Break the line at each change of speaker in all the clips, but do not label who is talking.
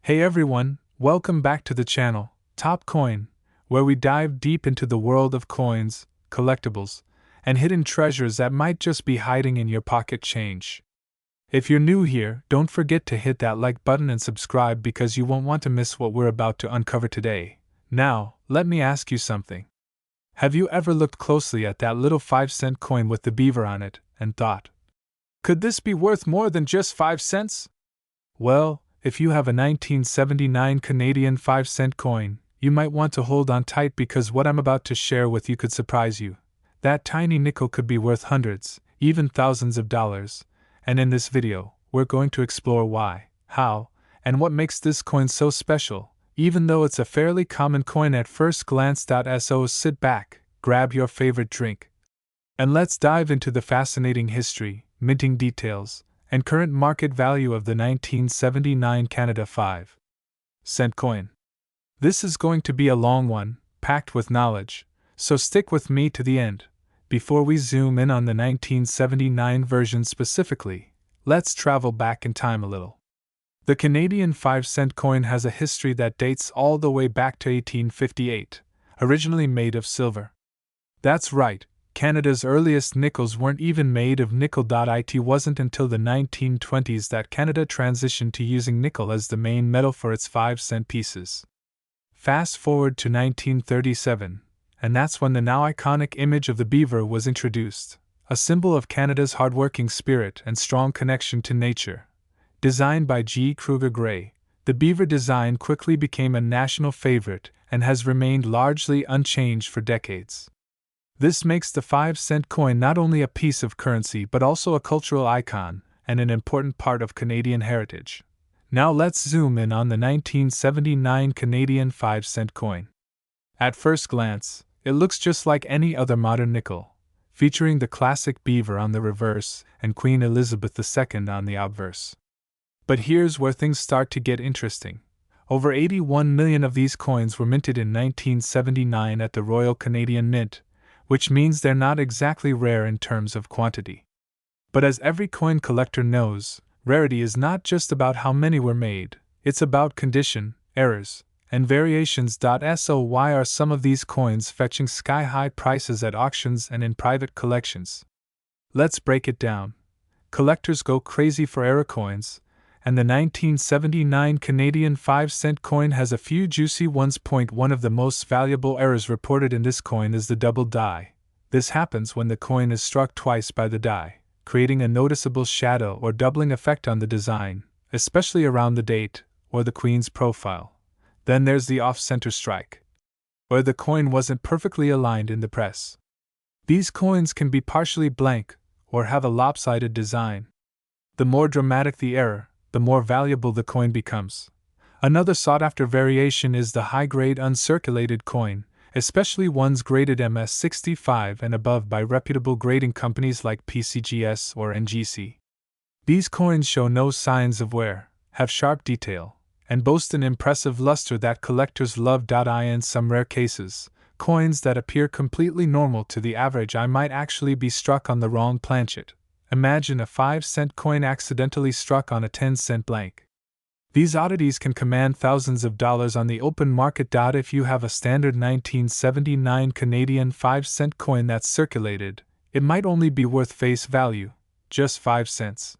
Hey everyone, welcome back to the channel, Top Coin, where we dive deep into the world of coins, collectibles, and hidden treasures that might just be hiding in your pocket change. If you're new here, don't forget to hit that like button and subscribe because you won't want to miss what we're about to uncover today. Now, let me ask you something. Have you ever looked closely at that little 5-cent coin with the beaver on it and thought, could this be worth more than just 5 cents? Well, if you have a 1979 Canadian 5-cent coin, you might want to hold on tight because what I'm about to share with you could surprise you. That tiny nickel could be worth hundreds, even thousands of dollars, and in this video, we're going to explore why, how, and what makes this coin so special, even though it's a fairly common coin at first glance. So sit back, grab your favorite drink, and let's dive into the fascinating history, minting details, and current market value of the 1979 Canada 5-cent coin. This is going to be a long one, packed with knowledge, so stick with me to the end. Before we zoom in on the 1979 version specifically, let's travel back in time a little. The Canadian 5-cent coin has a history that dates all the way back to 1858, originally made of silver. That's right. Canada's earliest nickels weren't even made of nickel. It wasn't until the 1920s that Canada transitioned to using nickel as the main metal for its 5-cent pieces. Fast forward to 1937, and that's when the now iconic image of the beaver was introduced, a symbol of Canada's hardworking spirit and strong connection to nature. Designed by G. Kruger Gray, the beaver design quickly became a national favorite and has remained largely unchanged for decades. This makes the 5-cent coin not only a piece of currency but also a cultural icon and an important part of Canadian heritage. Now let's zoom in on the 1979 Canadian 5-cent coin. At first glance, it looks just like any other modern nickel, featuring the classic beaver on the reverse and Queen Elizabeth II on the obverse. But here's where things start to get interesting. Over 81 million of these coins were minted in 1979 at the Royal Canadian Mint, which means they're not exactly rare in terms of quantity. But as every coin collector knows, rarity is not just about how many were made, it's about condition, errors, and variations. So why are some of these coins fetching sky-high prices at auctions and in private collections? Let's break it down. Collectors go crazy for error coins, and the 1979 Canadian 5-cent coin has a few juicy ones. One of the most valuable errors reported in this coin is the double die. This happens when the coin is struck twice by the die, creating a noticeable shadow or doubling effect on the design, especially around the date or the Queen's profile. Then there's the off-center strike, where the coin wasn't perfectly aligned in the press. These coins can be partially blank or have a lopsided design. The more dramatic the error, the more valuable the coin becomes. Another sought-after variation is the high-grade uncirculated coin, especially ones graded MS65 and above by reputable grading companies like PCGS or NGC. These coins show no signs of wear, have sharp detail, and boast an impressive luster that collectors love. In some rare cases, coins that appear completely normal to the average eye might actually be struck on the wrong planchet. Imagine a 5-cent coin accidentally struck on a 10-cent blank. These oddities can command thousands of dollars on the open market. If you have a standard 1979 Canadian 5-cent coin that's circulated, it might only be worth face value, just 5 cents.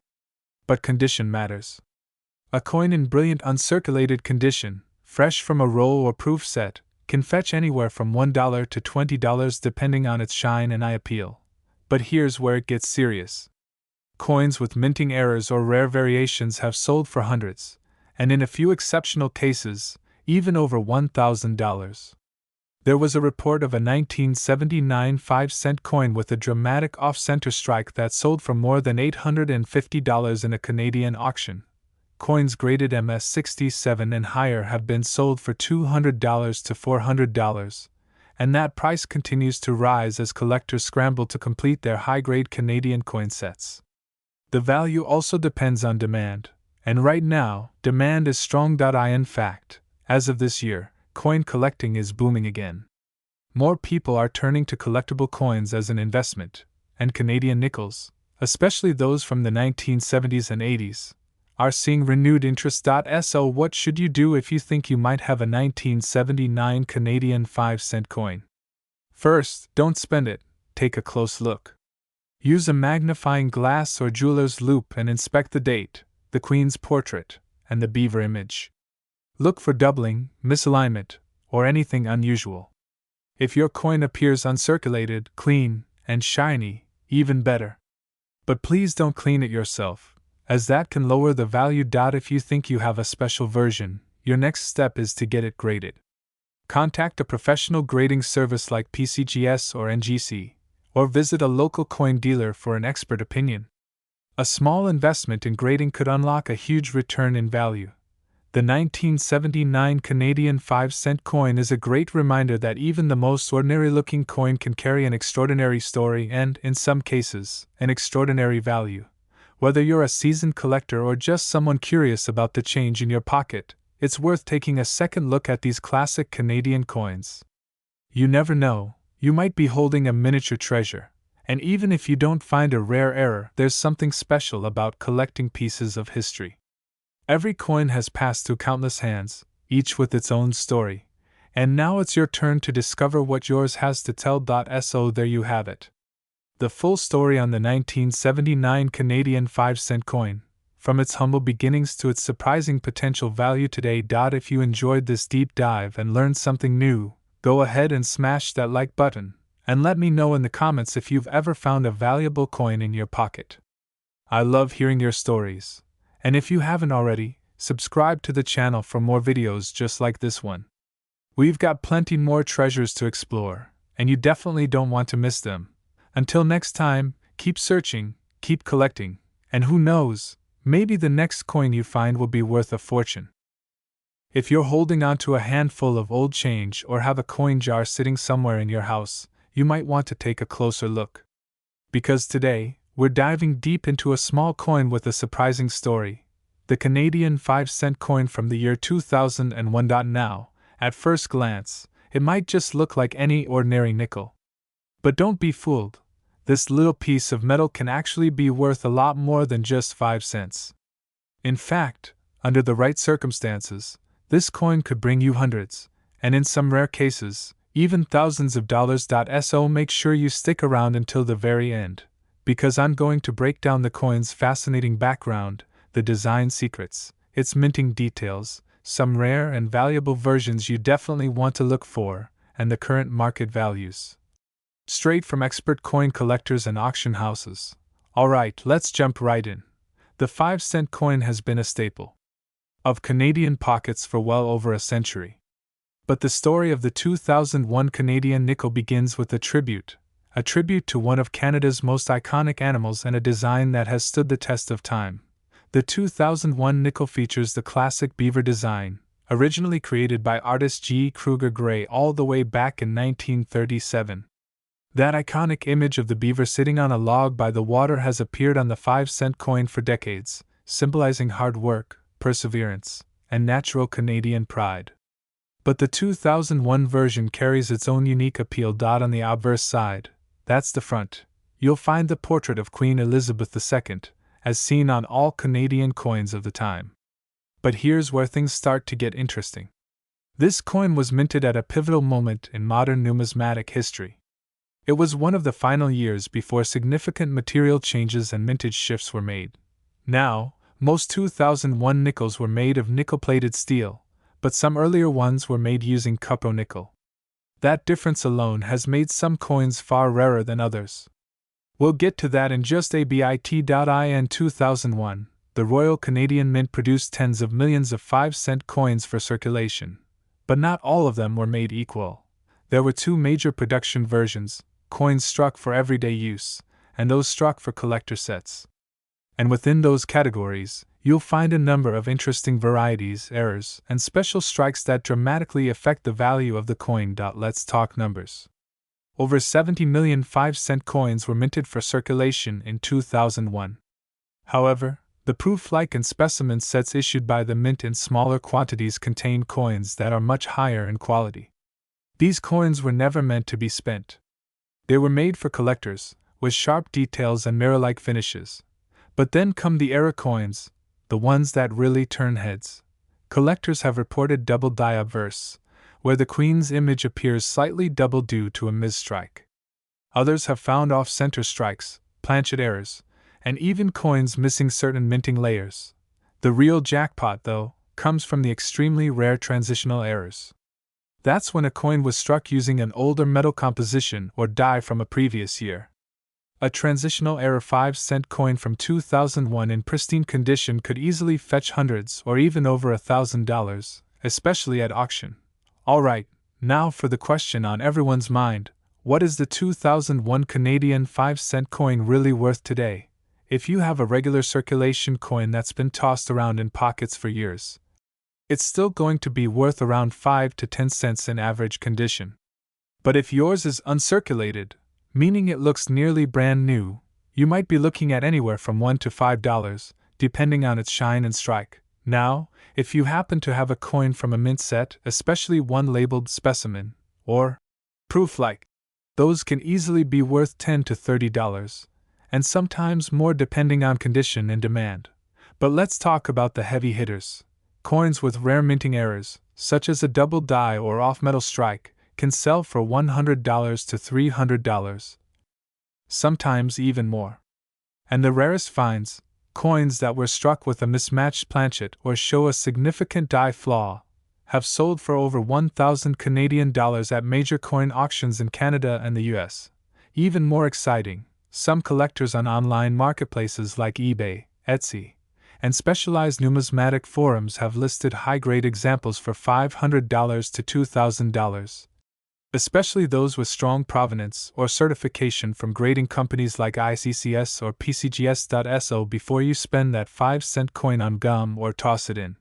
But condition matters. A coin in brilliant uncirculated condition, fresh from a roll or proof set, can fetch anywhere from $1 to $20 depending on its shine and eye appeal. But here's where it gets serious. Coins with minting errors or rare variations have sold for hundreds, and in a few exceptional cases, even over $1,000. There was a report of a 1979 5-cent coin with a dramatic off-center strike that sold for more than $850 in a Canadian auction. Coins graded MS67 and higher have been sold for $200 to $400, and that price continues to rise as collectors scramble to complete their high-grade Canadian coin sets. The value also depends on demand, and right now, demand is strong. In fact, as of this year, coin collecting is booming again. More people are turning to collectible coins as an investment, and Canadian nickels, especially those from the 1970s and 80s, are seeing renewed interest. So, what should you do if you think you might have a 1979 Canadian 5-cent coin? First, don't spend it, take a close look. Use a magnifying glass or jeweler's loupe and inspect the date, the Queen's portrait, and the beaver image. Look for doubling, misalignment, or anything unusual. If your coin appears uncirculated, clean, and shiny, even better. But please don't clean it yourself, as that can lower the value. If you think you have a special version, your next step is to get it graded. Contact a professional grading service like PCGS or NGC, or visit a local coin dealer for an expert opinion. A small investment in grading could unlock a huge return in value. The 1979 Canadian 5-cent coin is a great reminder that even the most ordinary-looking coin can carry an extraordinary story and, in some cases, an extraordinary value. Whether you're a seasoned collector or just someone curious about the change in your pocket, it's worth taking a second look at these classic Canadian coins. You never know, you might be holding a miniature treasure, and even if you don't find a rare error, there's something special about collecting pieces of history. Every coin has passed through countless hands, each with its own story, and now it's your turn to discover what yours has to tell. So there you have it. The full story on the 1979 Canadian 5-cent coin, from its humble beginnings to its surprising potential value today. If you enjoyed this deep dive and learned something new, go ahead and smash that like button, and let me know in the comments if you've ever found a valuable coin in your pocket. I love hearing your stories. And if you haven't already, subscribe to the channel for more videos just like this one. We've got plenty more treasures to explore, and you definitely don't want to miss them. Until next time, keep searching, keep collecting, and who knows, maybe the next coin you find will be worth a fortune. If you're holding on to a handful of old change or have a coin jar sitting somewhere in your house, you might want to take a closer look. Because today, we're diving deep into a small coin with a surprising story, the Canadian 5-cent coin from the year 2001. Now, at first glance, it might just look like any ordinary nickel. But don't be fooled, this little piece of metal can actually be worth a lot more than just 5 cents. In fact, under the right circumstances, this coin could bring you hundreds, and in some rare cases, even thousands of dollars. So make sure you stick around until the very end, because I'm going to break down the coin's fascinating background, the design secrets, its minting details, some rare and valuable versions you definitely want to look for, and the current market values. Straight from expert coin collectors and auction houses. Alright, let's jump right in. The 5-cent coin has been a staple of Canadian pockets for well over a century. But the story of the 2001 Canadian nickel begins with a tribute to one of Canada's most iconic animals and a design that has stood the test of time. The 2001 nickel features the classic beaver design, originally created by artist G. Kruger Gray all the way back in 1937. That iconic image of the beaver sitting on a log by the water has appeared on the 5-cent coin for decades, symbolizing hard work, perseverance, and natural Canadian pride. But the 2001 version carries its own unique appeal. On the obverse side, that's the front, you'll find the portrait of Queen Elizabeth II, as seen on all Canadian coins of the time. But here's where things start to get interesting. This coin was minted at a pivotal moment in modern numismatic history. It was one of the final years before significant material changes and mintage shifts were made. Now, most 2001 nickels were made of nickel-plated steel, but some earlier ones were made using cupro-nickel. That difference alone has made some coins far rarer than others. We'll get to that in just a bit. In 2001, the Royal Canadian Mint produced tens of millions of 5-cent coins for circulation, but not all of them were made equal. There were two major production versions, coins struck for everyday use, and those struck for collector sets. And within those categories, you'll find a number of interesting varieties, errors, and special strikes that dramatically affect the value of the coin. Let's talk numbers. Over 70 million 5-cent coins were minted for circulation in 2001. However, the proof-like and specimen sets issued by the mint in smaller quantities contain coins that are much higher in quality. These coins were never meant to be spent. They were made for collectors, with sharp details and mirror-like finishes. But then come the error coins, the ones that really turn heads. Collectors have reported double die obverse, where the Queen's image appears slightly double due to a misstrike. Others have found off-center strikes, planchet errors, and even coins missing certain minting layers. The real jackpot, though, comes from the extremely rare transitional errors. That's when a coin was struck using an older metal composition or die from a previous year. A transitional error 5-cent coin from 2001 in pristine condition could easily fetch hundreds or even over $1,000, especially at auction. Alright, now for the question on everyone's mind: what is the 2001 Canadian 5-cent coin really worth today? If you have a regular circulation coin that's been tossed around in pockets for years, it's still going to be worth around 5 to 10 cents in average condition. But if yours is uncirculated, meaning it looks nearly brand new, you might be looking at anywhere from $1 to $5, depending on its shine and strike. Now, if you happen to have a coin from a mint set, especially one labeled specimen or proof-like, those can easily be worth $10 to $30, and sometimes more depending on condition and demand. But let's talk about the heavy hitters. Coins with rare minting errors, such as a double die or off-metal strike, can sell for $100 to $300, sometimes even more. And the rarest finds, coins that were struck with a mismatched planchet or show a significant die flaw, have sold for over $1,000 Canadian at major coin auctions in Canada and the US. Even more exciting, some collectors on online marketplaces like eBay, Etsy, and specialized numismatic forums have listed high-grade examples for $500 to $2,000. Especially those with strong provenance or certification from grading companies like ICCS or PCGS.so before you spend that 5-cent coin on gum or toss it in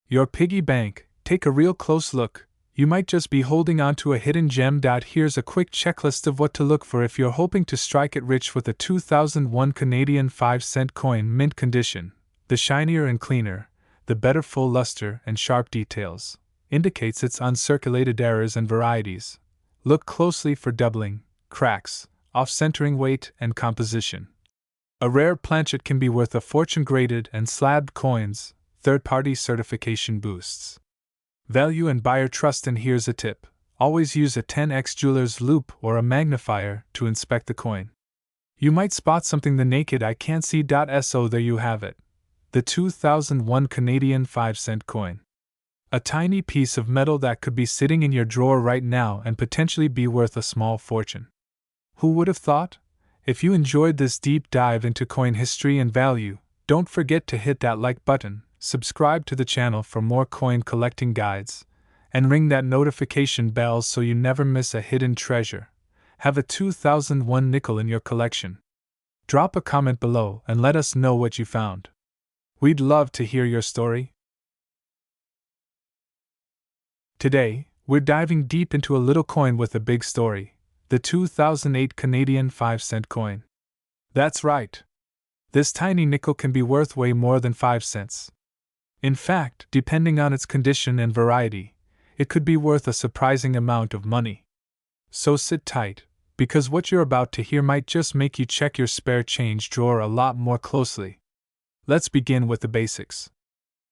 your piggy bank. Take a real close look. You might just be holding on to a hidden gem. Here's a quick checklist of what to look for if you're hoping to strike it rich with a 2001 Canadian 5-cent coin mint condition. The shinier and cleaner, the better full luster and sharp details indicates its uncirculated errors and varieties. Look closely for doubling, cracks, off-centering weight, and composition. A rare planchet can be worth a fortune. Graded and slabbed coins, third-party certification boosts value and buyer trust. And here's a tip: always use a 10x jeweler's loupe or a magnifier to inspect the coin. You might spot something the naked eye can't see. So there you have it. The 2001 Canadian 5-cent coin. A tiny piece of metal that could be sitting in your drawer right now and potentially be worth a small fortune. Who would have thought? If you enjoyed this deep dive into coin history and value, don't forget to hit that like button, subscribe to the channel for more coin collecting guides, and ring that notification bell so you never miss a hidden treasure. Have a 2001 nickel in your collection? Drop a comment below and let us know what you found. We'd love to hear your story. Today, we're diving deep into a little coin with a big story, the 2008 Canadian 5-cent coin. That's right. This tiny nickel can be worth way more than 5 cents. In fact, depending on its condition and variety, it could be worth a surprising amount of money. So sit tight, because what you're about to hear might just make you check your spare change drawer a lot more closely. Let's begin with the basics.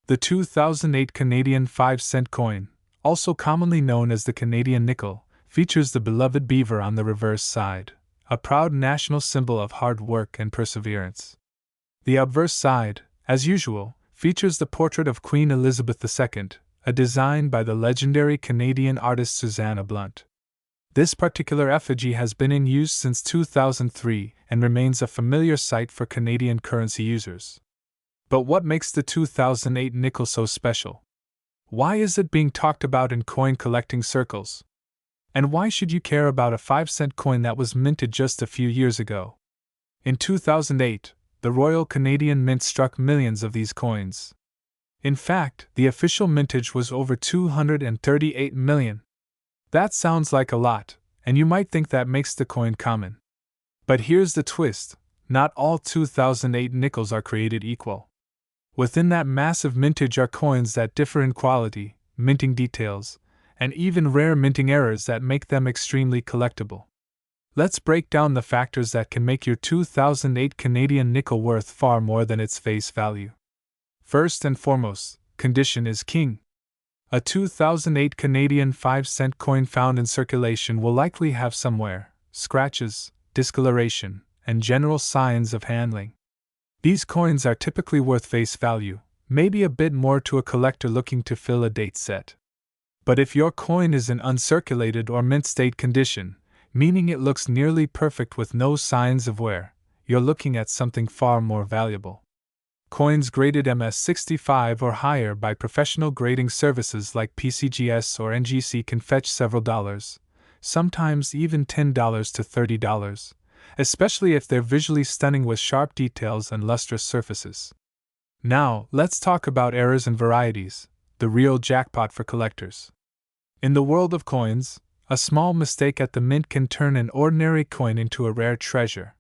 The 2008 Canadian 5-cent coin, also commonly known as the Canadian nickel, features the beloved beaver on the reverse side, a proud national symbol of hard work and perseverance. The obverse side, as usual, features the portrait of Queen Elizabeth II, a design by the legendary Canadian artist Susanna Blunt. This particular effigy has been in use since 2003 and remains a familiar sight for Canadian currency users. But what makes the 2008 nickel so special? Why is it being talked about in coin collecting circles? And why should you care about a 5-cent coin that was minted just a few years ago? In 2008, the Royal Canadian Mint struck millions of these coins. In fact, the official mintage was over 238 million. That sounds like a lot, and you might think that makes the coin common. But here's the twist: not all 2008 nickels are created equal. Within that massive mintage are coins that differ in quality, minting details, and even rare minting errors that make them extremely collectible. Let's break down the factors that can make your 2008 Canadian nickel worth far more than its face value. First and foremost, condition is king. A 2008 Canadian 5-cent coin found in circulation will likely have some wear, scratches, discoloration, and general signs of handling. These coins are typically worth face value, maybe a bit more to a collector looking to fill a date set. But if your coin is in uncirculated or mint state condition, meaning it looks nearly perfect with no signs of wear, you're looking at something far more valuable. Coins graded MS65 or higher by professional grading services like PCGS or NGC can fetch several dollars, sometimes even $10 to $30, especially if they're visually stunning with sharp details and lustrous surfaces. Now, let's talk about errors and varieties, the real jackpot for collectors. In the world of coins, a small mistake at the mint can turn an ordinary coin into a rare treasure.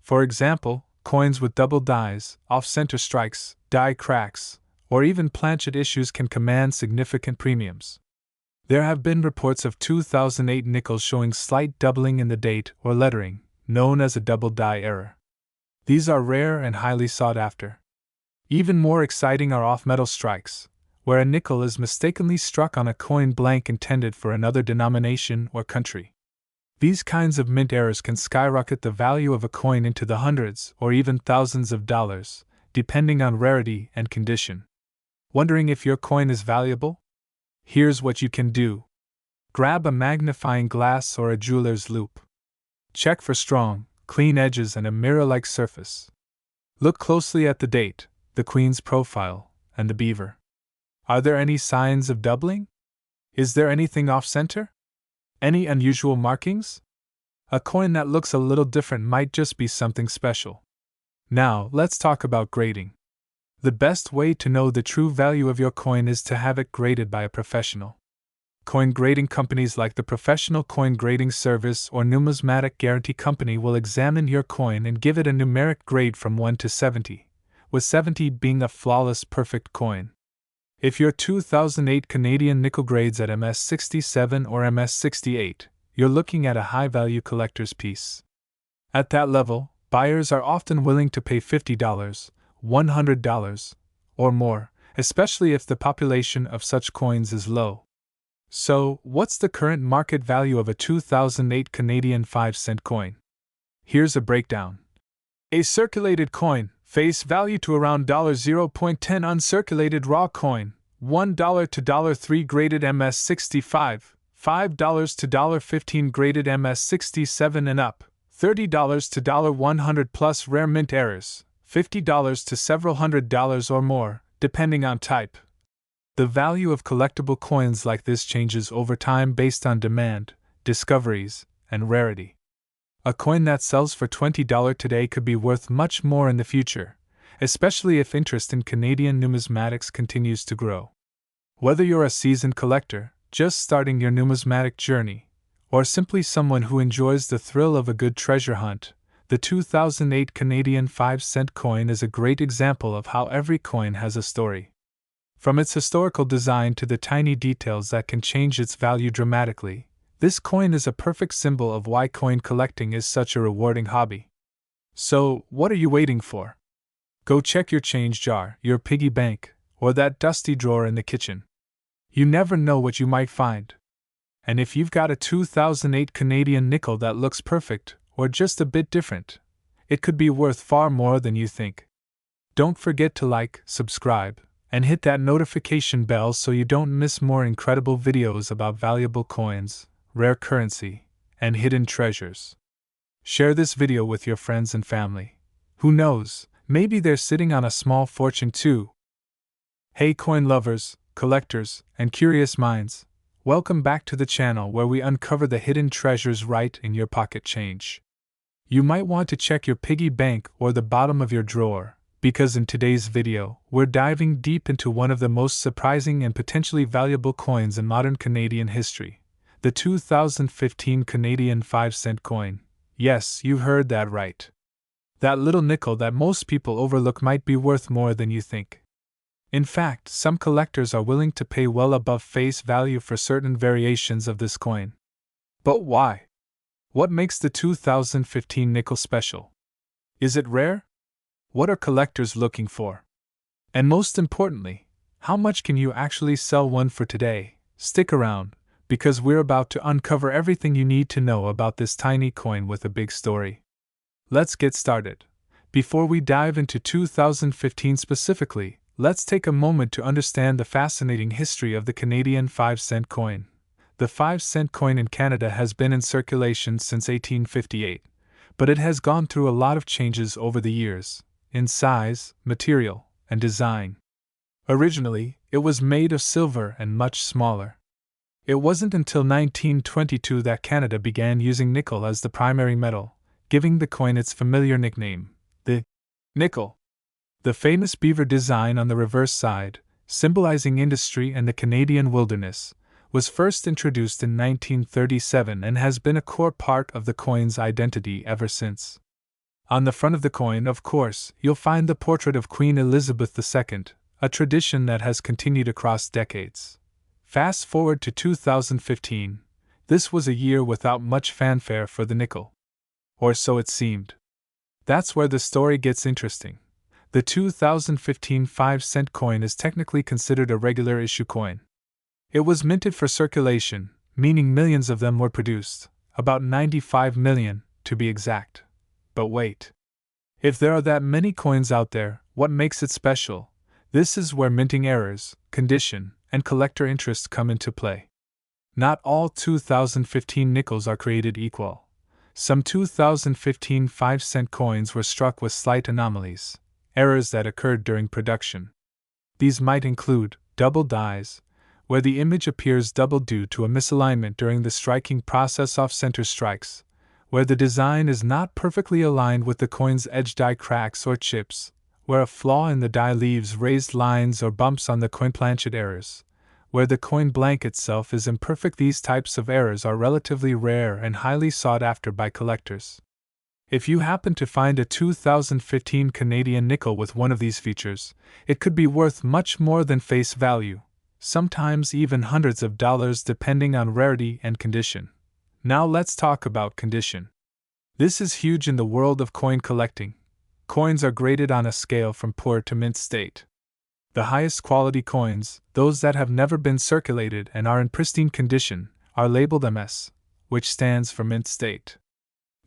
For example, coins with double dies, off-center strikes, die cracks, or even planchet issues can command significant premiums. There have been reports of 2008 nickels showing slight doubling in the date or lettering, known as a double die error. These are rare and highly sought after. Even more exciting are off-metal strikes, where a nickel is mistakenly struck on a coin blank intended for another denomination or country. These kinds of mint errors can skyrocket the value of a coin into the hundreds or even thousands of dollars, depending on rarity and condition. Wondering if your coin is valuable? Here's what you can do. Grab a magnifying glass or a jeweler's loupe. Check for strong, clean edges and a mirror-like surface. Look closely at the date, the queen's profile, and the beaver. Are there any signs of doubling? Is there anything off-center? Any unusual markings? A coin that looks a little different might just be something special. Now, let's talk about grading. The best way to know the true value of your coin is to have it graded by a professional. Coin grading companies like the Professional Coin Grading Service or Numismatic Guarantee Company will examine your coin and give it a numeric grade from 1 to 70, with 70 being a flawless perfect coin. If your 2008 Canadian nickel grades at MS67 or MS68, you're looking at a high-value collector's piece. At that level, buyers are often willing to pay $50, $100, or more, especially if the population of such coins is low. So, what's the current market value of a 2008 Canadian 5-cent coin? Here's a breakdown. A circulated coin, face value to around $0.10. Uncirculated raw coin, $1 to $3 graded MS65, $5 to $15 graded MS67 and up, $30 to $100 plus rare mint errors, $50 to several $100 or more, depending on type. The value of collectible coins like this changes over time based on demand, discoveries, and rarity. A coin that sells for $20 today could be worth much more in the future, especially if interest in Canadian numismatics continues to grow. Whether you're a seasoned collector, just starting your numismatic journey, or simply someone who enjoys the thrill of a good treasure hunt, the 2008 Canadian 5-cent coin is a great example of how every coin has a story. From its historical design to the tiny details that can change its value dramatically, this coin is a perfect symbol of why coin collecting is such a rewarding hobby. So, what are you waiting for? Go check your change jar, your piggy bank, or that dusty drawer in the kitchen. You never know what you might find. And if you've got a 2008 Canadian nickel that looks perfect, or just a bit different, it could be worth far more than you think. Don't forget to like, subscribe, and hit that notification bell so you don't miss more incredible videos about valuable coins, rare currency, and hidden treasures. Share this video with your friends and family. Who knows, maybe they're sitting on a small fortune too. Hey coin lovers, collectors, and curious minds, welcome back to the channel where we uncover the hidden treasures right in your pocket change. You might want to check your piggy bank or the bottom of your drawer, because in today's video, we're diving deep into one of the most surprising and potentially valuable coins in modern Canadian history, the 2015 Canadian 5-cent coin. Yes, you heard that right. That little nickel that most people overlook might be worth more than you think. In fact, some collectors are willing to pay well above face value for certain variations of this coin. But why? What makes the 2015 nickel special? Is it rare? What are collectors looking for? And most importantly, how much can you actually sell one for today? Stick around, because we're about to uncover everything you need to know about this tiny coin with a big story. Let's get started. Before we dive into 2015 specifically, let's take a moment to understand the fascinating history of the Canadian 5-cent coin. The 5-cent coin in Canada has been in circulation since 1858, but it has gone through a lot of changes over the years, in size, material, and design. Originally, it was made of silver and much smaller. It wasn't until 1922 that Canada began using nickel as the primary metal, giving the coin its familiar nickname, the nickel. The famous beaver design on the reverse side, symbolizing industry and the Canadian wilderness, was first introduced in 1937 and has been a core part of the coin's identity ever since. On the front of the coin, of course, you'll find the portrait of Queen Elizabeth II, a tradition that has continued across decades. Fast forward to 2015, this was a year without much fanfare for the nickel. Or so it seemed. That's where the story gets interesting. The 2015 5-cent coin is technically considered a regular issue coin. It was minted for circulation, meaning millions of them were produced, about 95 million, to be exact. But wait. If there are that many coins out there, what makes it special? This is where minting errors, condition, and collector interest come into play. Not all 2015 nickels are created equal. Some 2015 5-cent coins were struck with slight anomalies, errors that occurred during production. These might include double dies, where the image appears double due to a misalignment during the striking process, off-center strikes, where the design is not perfectly aligned with the coin's edge, die cracks or chips, where a flaw in the die leaves raised lines or bumps on the coin, planchet errors, where the coin blank itself is imperfect. These types of errors are relatively rare and highly sought after by collectors. If you happen to find a 2015 Canadian nickel with one of these features, it could be worth much more than face value, sometimes even hundreds of dollars depending on rarity and condition. Now let's talk about condition. This is huge in the world of coin collecting. Coins are graded on a scale from poor to mint state. The highest quality coins, those that have never been circulated and are in pristine condition, are labeled MS, which stands for mint state.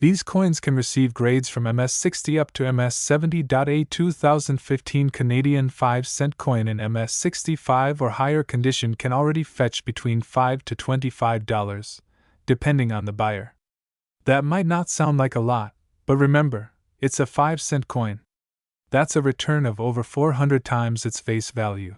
These coins can receive grades from MS60 up to MS70. A 2015 Canadian 5-cent coin in MS65 or higher condition can already fetch between $5 to $25, depending on the buyer. That might not sound like a lot, but remember, it's a 5-cent coin. That's a return of over 400 times its face value.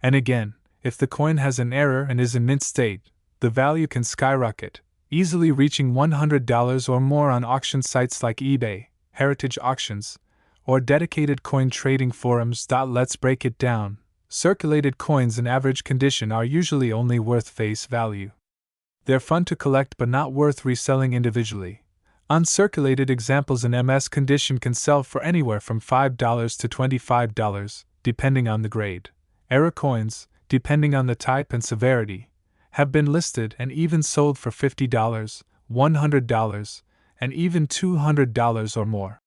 And again, if the coin has an error and is in mint state, the value can skyrocket, easily reaching $100 or more on auction sites like eBay, heritage auctions, or dedicated coin trading forums. Let's break it down. Circulated coins in average condition are usually only worth face value. They're fun to collect but not worth reselling individually. Uncirculated examples in MS condition can sell for anywhere from $5 to $25, depending on the grade. Error coins, depending on the type and severity, have been listed and even sold for $50, $100, and even $200 or more.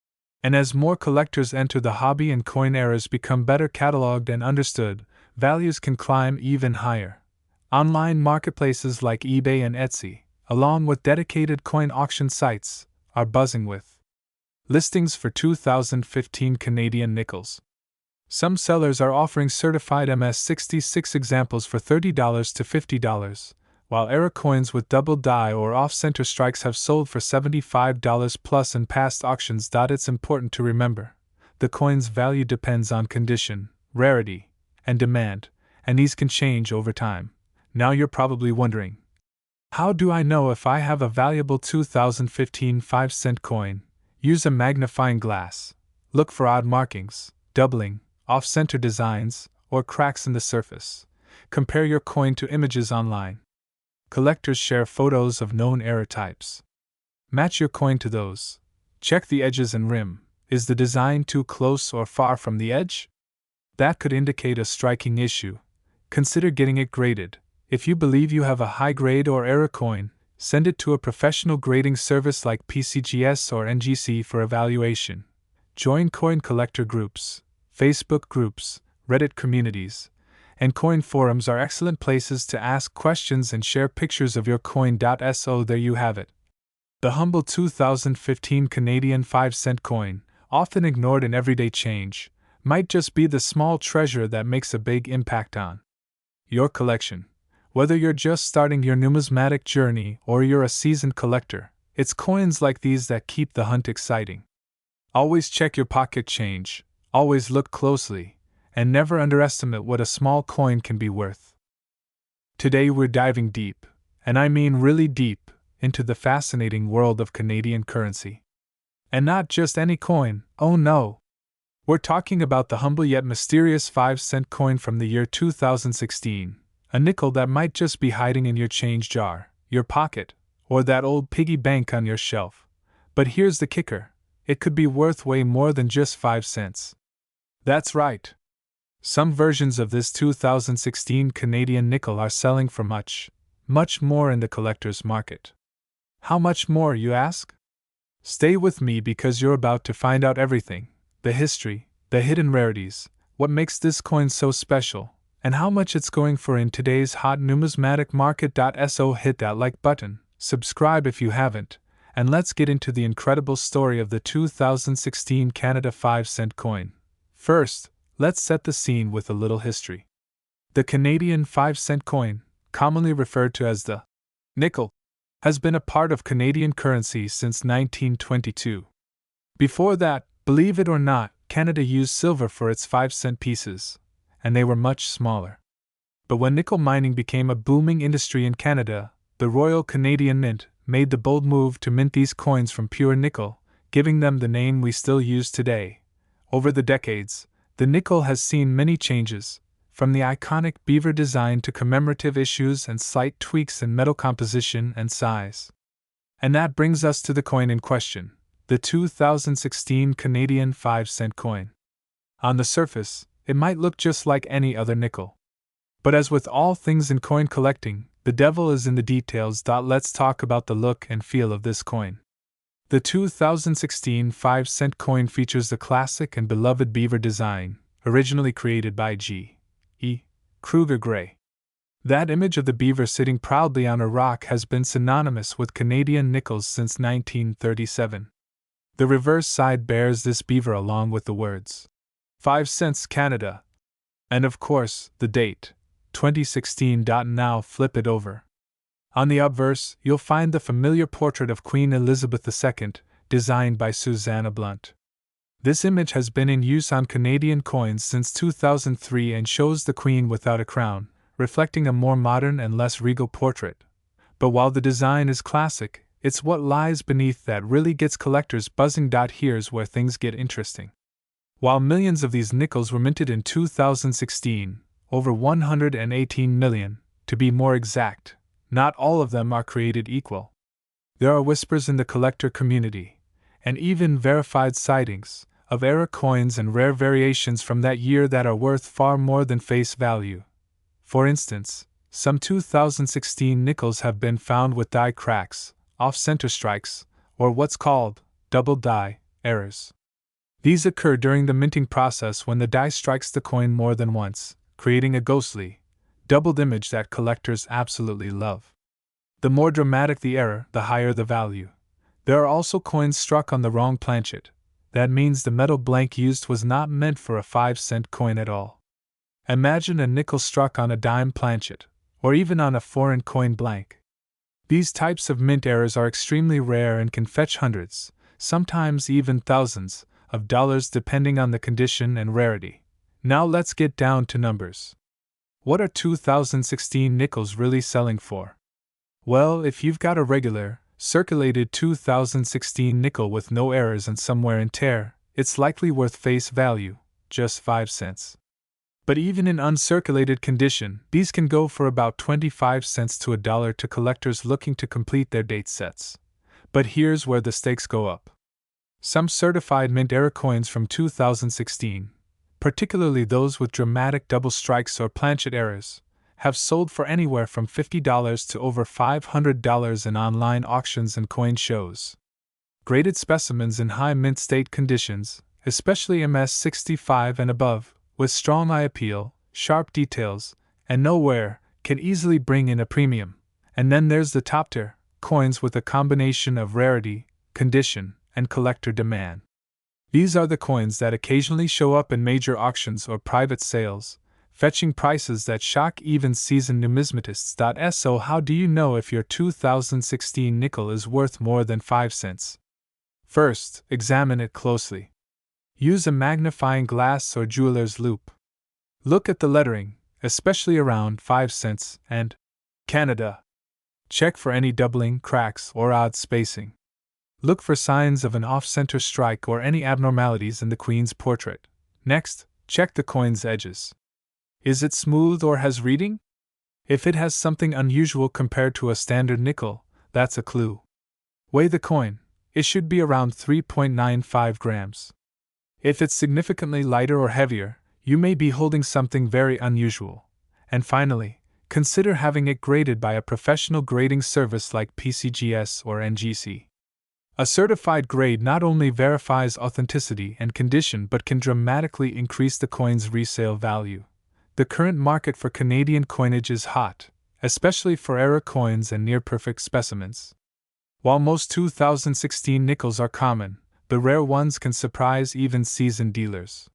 And as more collectors enter the hobby and coin errors become better cataloged and understood, values can climb even higher. Online marketplaces like eBay and Etsy, along with dedicated coin auction sites, are buzzing with listings for 2015 Canadian nickels. Some sellers are offering certified MS66 examples for $30 to $50, while error coins with double die or off-center strikes have sold for $75 plus in past auctions. It's important to remember, the coin's value depends on condition, rarity, and demand, and these can change over time. Now you're probably wondering, how do I know if I have a valuable 2015 5-cent coin? Use a magnifying glass. Look for odd markings, doubling, off-center designs, or cracks in the surface. Compare your coin to images online. Collectors share photos of known error types. Match your coin to those. Check the edges and rim. Is the design too close or far from the edge? That could indicate a striking issue. Consider getting it graded. If you believe you have a high grade or error coin, send it to a professional grading service like PCGS or NGC for evaluation. Join coin collector groups, Facebook groups, Reddit communities, and coin forums are excellent places to ask questions and share pictures of your coin. So there you have it. The humble 2015 Canadian 5-cent coin, often ignored in everyday change, might just be the small treasure that makes a big impact on your collection. Whether you're just starting your numismatic journey or you're a seasoned collector, it's coins like these that keep the hunt exciting. Always check your pocket change, always look closely, and never underestimate what a small coin can be worth. Today we're diving deep, and I mean really deep, into the fascinating world of Canadian currency. And not just any coin, oh no! We're talking about the humble yet mysterious 5-cent coin from the year 2016, a nickel that might just be hiding in your change jar, your pocket, or that old piggy bank on your shelf. But here's the kicker: it could be worth way more than just 5 cents. That's right. Some versions of this 2016 Canadian nickel are selling for much, much more in the collector's market. How much more, you ask? Stay with me because you're about to find out everything: the history, the hidden rarities, what makes this coin so special, and how much it's going for in today's hot numismatic market. So hit that like button, subscribe if you haven't, and let's get into the incredible story of the 2016 Canada 5-cent coin. First, let's set the scene with a little history. The Canadian 5-cent coin, commonly referred to as the nickel, has been a part of Canadian currency since 1922. Before that, believe it or not, Canada used silver for its 5-cent pieces, and they were much smaller. But when nickel mining became a booming industry in Canada, the Royal Canadian Mint made the bold move to mint these coins from pure nickel, giving them the name we still use today. Over the decades, the nickel has seen many changes, from the iconic beaver design to commemorative issues and slight tweaks in metal composition and size. And that brings us to the coin in question, the 2016 Canadian 5-cent coin. On the surface, it might look just like any other nickel. But as with all things in coin collecting, the devil is in the details. Let's talk about the look and feel of this coin. The 2016 5-cent coin features the classic and beloved beaver design, originally created by G.E. Kruger Gray. That image of the beaver sitting proudly on a rock has been synonymous with Canadian nickels since 1937. The reverse side bears this beaver along with the words 5 cents Canada, and of course, the date, 2016. Now flip it over. On the obverse, you'll find the familiar portrait of Queen Elizabeth II, designed by Susanna Blunt. This image has been in use on Canadian coins since 2003 and shows the Queen without a crown, reflecting a more modern and less regal portrait. But while the design is classic, it's what lies beneath that really gets collectors buzzing. Here's where things get interesting. While millions of these nickels were minted in 2016, over 118 million, to be more exact, not all of them are created equal. There are whispers in the collector community, and even verified sightings, of era coins and rare variations from that year that are worth far more than face value. For instance, some 2016 nickels have been found with die cracks, off-center strikes, or what's called double die errors. These occur during the minting process when the die strikes the coin more than once, creating a ghostly, doubled image that collectors absolutely love. The more dramatic the error, the higher the value. There are also coins struck on the wrong planchet. That means the metal blank used was not meant for a 5-cent coin at all. Imagine a nickel struck on a dime planchet, or even on a foreign coin blank. These types of mint errors are extremely rare and can fetch hundreds, sometimes even thousands, of dollars depending on the condition and rarity. Now let's get down to numbers. What are 2016 nickels really selling for? Well, if you've got a regular, circulated 2016 nickel with no errors and some wear and tear, it's likely worth face value, just 5 cents. But even in uncirculated condition, these can go for about 25 cents to $1 to collectors looking to complete their date sets. But here's where the stakes go up. Some certified mint era coins from 2016, particularly those with dramatic double strikes or planchet errors, have sold for anywhere from $50 to over $500 in online auctions and coin shows. Graded specimens in high mint state conditions, especially MS65 and above, with strong eye appeal, sharp details, and no wear, can easily bring in a premium. And then there's the top tier coins with a combination of rarity, condition, and collector demand. These are the coins that occasionally show up in major auctions or private sales, fetching prices that shock even seasoned numismatists. So how do you know if your 2016 nickel is worth more than 5 cents? First, examine it closely. Use a magnifying glass or jeweler's loupe. Look at the lettering, especially around 5 cents and Canada. Check for any doubling, cracks, or odd spacing. Look for signs of an off-center strike or any abnormalities in the Queen's portrait. Next, check the coin's edges. Is it smooth or has reading? If it has something unusual compared to a standard nickel, that's a clue. Weigh the coin. It should be around 3.95 grams. If it's significantly lighter or heavier, you may be holding something very unusual. And finally, consider having it graded by a professional grading service like PCGS or NGC. A certified grade not only verifies authenticity and condition but can dramatically increase the coin's resale value. The current market for Canadian coinage is hot, especially for era coins and near-perfect specimens. While most 2016 nickels are common, the rare ones can surprise even seasoned dealers.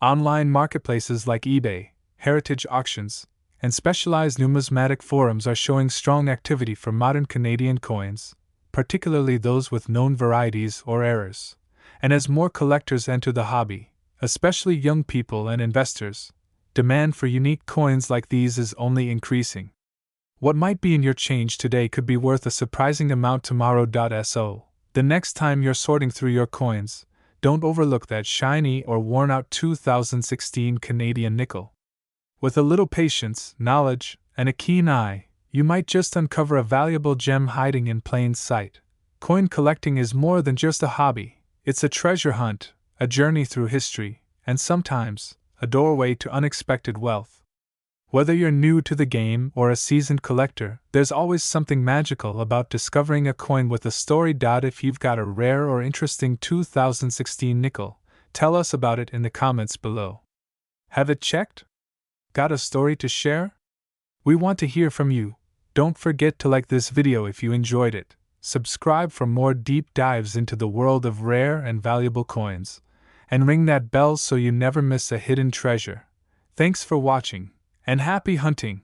Online marketplaces like eBay, heritage auctions, and specialized numismatic forums are showing strong activity for modern Canadian coins, particularly those with known varieties or errors. And as more collectors enter the hobby, especially young people and investors, demand for unique coins like these is only increasing. What might be in your change today could be worth a surprising amount tomorrow. So, the next time you're sorting through your coins, don't overlook that shiny or worn-out 2016 Canadian nickel. With a little patience, knowledge, and a keen eye, you might just uncover a valuable gem hiding in plain sight. Coin collecting is more than just a hobby. It's a treasure hunt, a journey through history, and sometimes, a doorway to unexpected wealth. Whether you're new to the game or a seasoned collector, there's always something magical about discovering a coin with a story. If you've got a rare or interesting 2016 nickel, tell us about it in the comments below. Have it checked? Got a story to share? We want to hear from you. Don't forget to like this video if you enjoyed it, subscribe for more deep dives into the world of rare and valuable coins, and ring that bell so you never miss a hidden treasure. Thanks for watching, and happy hunting!